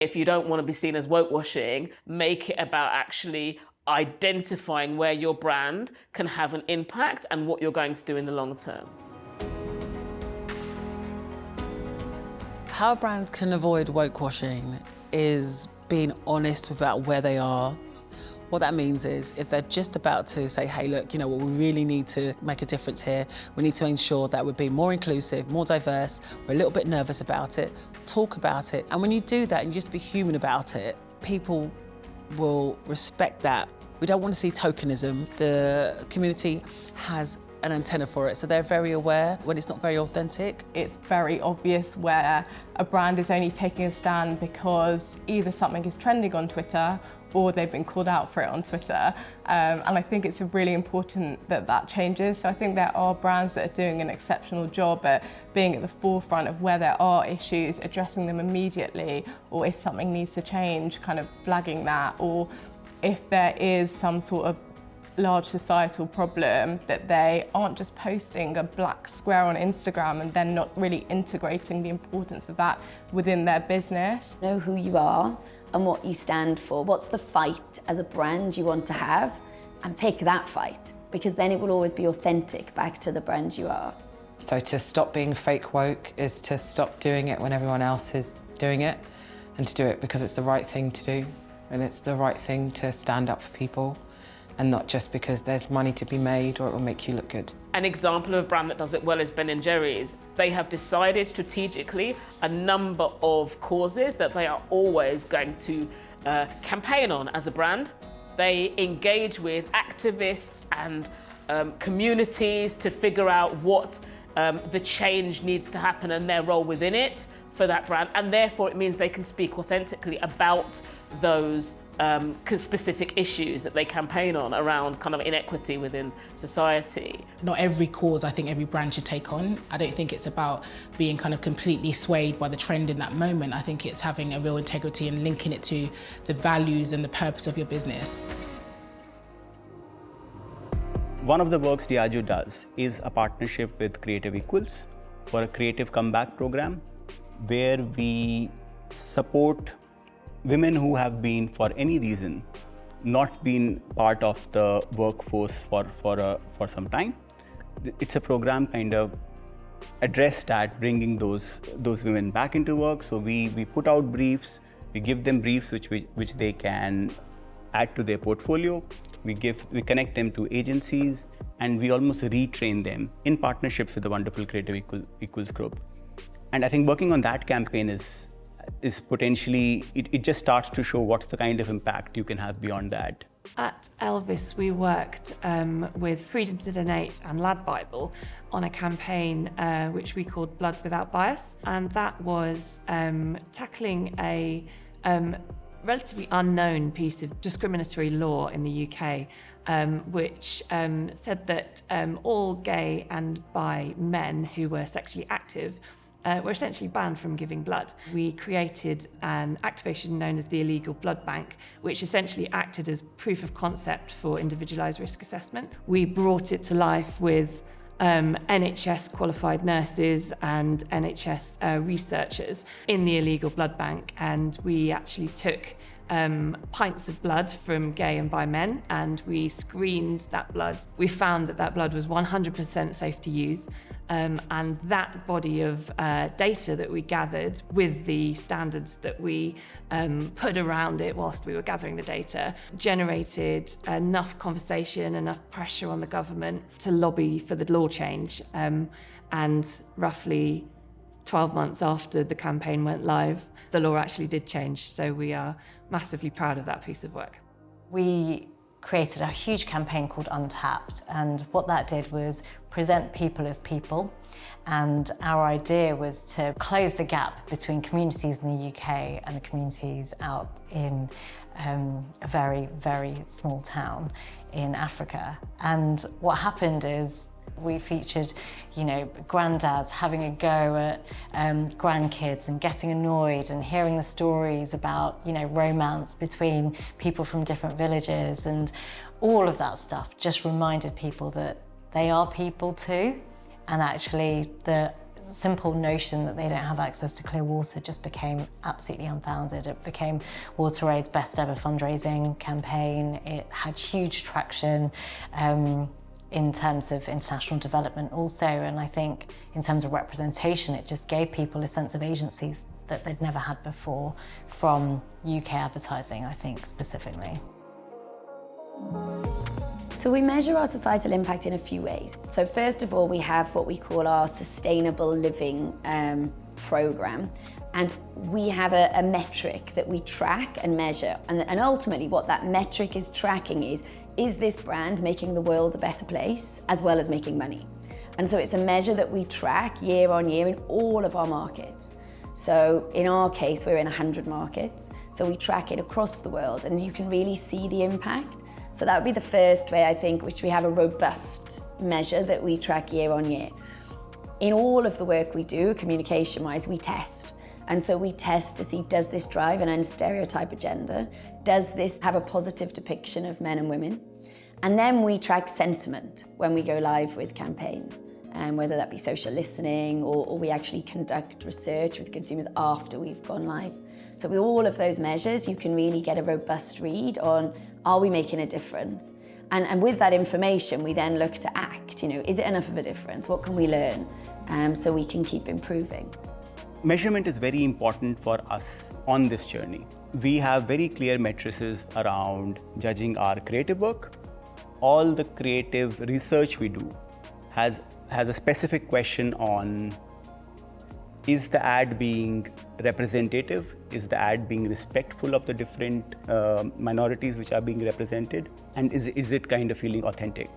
If you don't want to be seen as woke washing, make it about actually identifying where your brand can have an impact and what you're going to do in the long term. How brands can avoid woke washing is being honest about where they are. What that means is if they're just about to say, hey, look, you know what, we really need to make a difference here. We need to ensure that we're being more inclusive, more diverse. We're a little bit nervous about it. Talk about it. And when you do that and just be human about it, people will respect that. We don't want to see tokenism. The community has an antenna for it, so they're very aware when it's not very authentic. It's very obvious where a brand is only taking a stand because either something is trending on Twitter or they've been called out for it on Twitter. And I think it's really important that that changes. So I think there are brands that are doing an exceptional job at being at the forefront of where there are issues, addressing them immediately, or if something needs to change, kind of flagging that, or if there is some sort of large societal problem, that they aren't just posting a black square on Instagram and then not really integrating the importance of that within their business. Know who you are and what you stand for. What's the fight as a brand you want to have, and pick that fight, because then it will always be authentic back to the brand you are. So to stop being fake woke is to stop doing it when everyone else is doing it, and to do it because it's the right thing to do, and it's the right thing to stand up for people, and not just because there's money to be made or it will make you look good. An example of a brand that does it well is Ben & Jerry's. They have decided strategically a number of causes that they are always going to campaign on as a brand. They engage with activists and communities to figure out what the change needs to happen and their role within it for that brand, and therefore it means they can speak authentically about those specific issues that they campaign on around kind of inequity within society. Not every cause I think every brand should take on. I don't think it's about being kind of completely swayed by the trend in that moment. I think it's having a real integrity and linking it to the values and the purpose of your business. One of the works Diageo does is a partnership with Creative Equals for a creative comeback program where we support women who have been, for any reason, not been part of the workforce for some time. It's a program kind of addressed at bringing those women back into work. So we put out briefs, we give them briefs which they can add to their portfolio. We connect them to agencies, and we almost retrain them in partnerships with the wonderful Creative Equals group. And I think working on that campaign is potentially, it just starts to show what's the kind of impact you can have beyond that. At Elvis, we worked with Freedom to Donate and Lad Bible on a campaign which we called Blood Without Bias, and that was tackling a relatively unknown piece of discriminatory law in the UK, which said that all gay and bi men who were sexually active were essentially banned from giving blood. We created an activation known as the Illegal Blood Bank, which essentially acted as proof of concept for individualised risk assessment. We brought it to life with NHS qualified nurses and NHS researchers in the Illegal Blood Bank, and we actually took pints of blood from gay and bi men, and we screened that blood. We found that blood was 100% safe to use, and that body of data that we gathered with the standards that we put around it whilst we were gathering the data generated enough conversation, enough pressure on the government to lobby for the law change. And roughly 12 months after the campaign went live, the law actually did change, so we are massively proud of that piece of work. We created a huge campaign called Untapped, and what that did was present people as people, and our idea was to close the gap between communities in the UK and the communities out in a very, very small town in Africa. And what happened is we featured, granddads having a go at grandkids and getting annoyed, and hearing the stories about, romance between people from different villages, and all of that stuff just reminded people that they are people too, and actually the simple notion that they don't have access to clear water just became absolutely unfounded. It became WaterAid's best ever fundraising campaign. It had huge traction in terms of international development also, and I think in terms of representation, it just gave people a sense of agency that they'd never had before from UK advertising, I think, specifically. So we measure our societal impact in a few ways. So first of all, we have what we call our Sustainable Living programme, and we have a metric that we track and measure, and ultimately what that metric is tracking is this brand making the world a better place as well as making money? And so it's a measure that we track year on year in all of our markets. So in our case, we're in 100 markets, so we track it across the world, and you can really see the impact. So that would be the first way, I think, which we have a robust measure that we track year on year. In all of the work we do, communication-wise, we test. And so we test to see, does this drive an unstereotype agenda? Does this have a positive depiction of men and women? And then we track sentiment when we go live with campaigns, whether that be social listening or we actually conduct research with consumers after we've gone live. So with all of those measures, you can really get a robust read on, are we making a difference? And with that information, we then look to act. Is it enough of a difference? What can we learn so we can keep improving? Measurement is very important for us on this journey. We have very clear matrices around judging our creative work. All the creative research we do has a specific question on, is the ad being representative? Is the ad being respectful of the different minorities which are being represented? And is it kind of feeling authentic?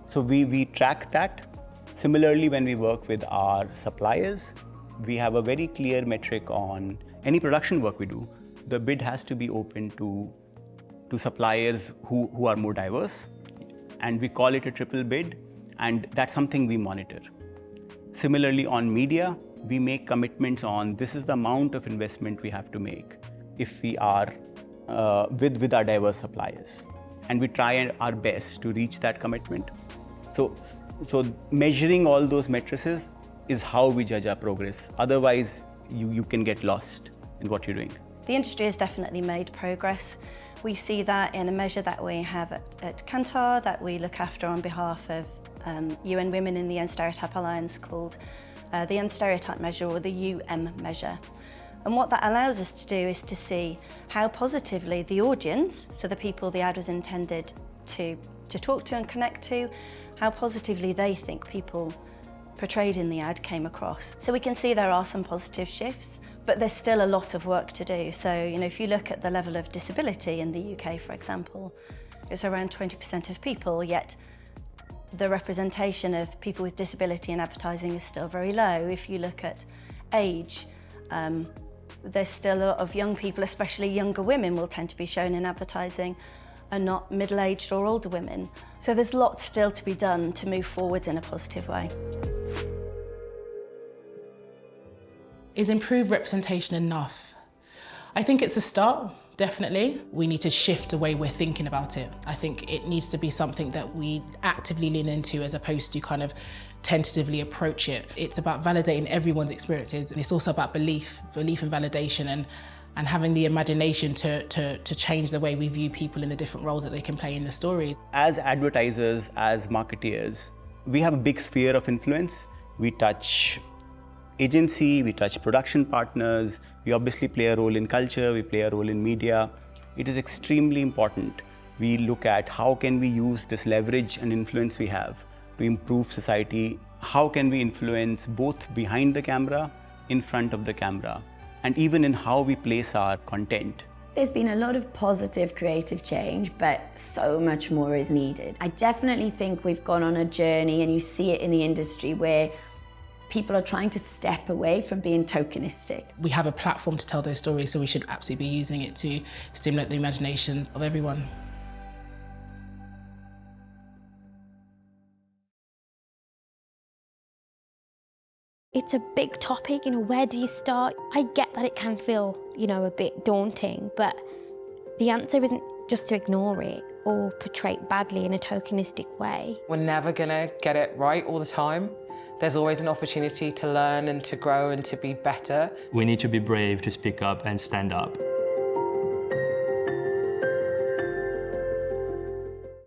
So we track that. Similarly, when we work with our suppliers, we have a very clear metric on any production work we do. The bid has to be open to suppliers who are more diverse, and we call it a triple bid, and that's something we monitor. Similarly, on media, we make commitments on this is the amount of investment we have to make if we are with our diverse suppliers, and we try our best to reach that commitment. So measuring all those matrices is how we judge our progress. Otherwise, you can get lost in what you're doing. The industry has definitely made progress. We see that in a measure that we have at Kantar that we look after on behalf of UN Women in the Unstereotype Alliance, called the Unstereotype measure, or the measure. And what that allows us to do is to see how positively the audience, so the people the ad was intended to talk to and connect to, how positively they think people portrayed in the ad came across. So we can see there are some positive shifts, but there's still a lot of work to do. So, if you look at the level of disability in the UK, for example, it's around 20% of people, yet the representation of people with disability in advertising is still very low. If you look at age, there's still a lot of young people, especially younger women, will tend to be shown in advertising, and not middle-aged or older women. So there's lots still to be done to move forwards in a positive way. Is improved representation enough? I think it's a start, definitely. We need to shift the way we're thinking about it. I think it needs to be something that we actively lean into as opposed to kind of tentatively approach it. It's about validating everyone's experiences, and it's also about belief and validation, and having the imagination to change the way we view people in the different roles that they can play in the stories. As advertisers, as marketeers, we have a big sphere of influence. We touch agency, we touch production partners, we obviously play a role in culture, we play a role in media. It is extremely important. We look at how can we use this leverage and influence we have to improve society. How can we influence both behind the camera, in front of the camera, and even in how we place our content. There's been a lot of positive creative change, but so much more is needed. I definitely think we've gone on a journey, and you see it in the industry, where people are trying to step away from being tokenistic. We have a platform to tell those stories, so we should absolutely be using it to stimulate the imaginations of everyone. It's a big topic, where do you start? I get that it can feel, a bit daunting, but the answer isn't just to ignore it or portray it badly in a tokenistic way. We're never gonna get it right all the time. There's always an opportunity to learn and to grow and to be better. We need to be brave to speak up and stand up.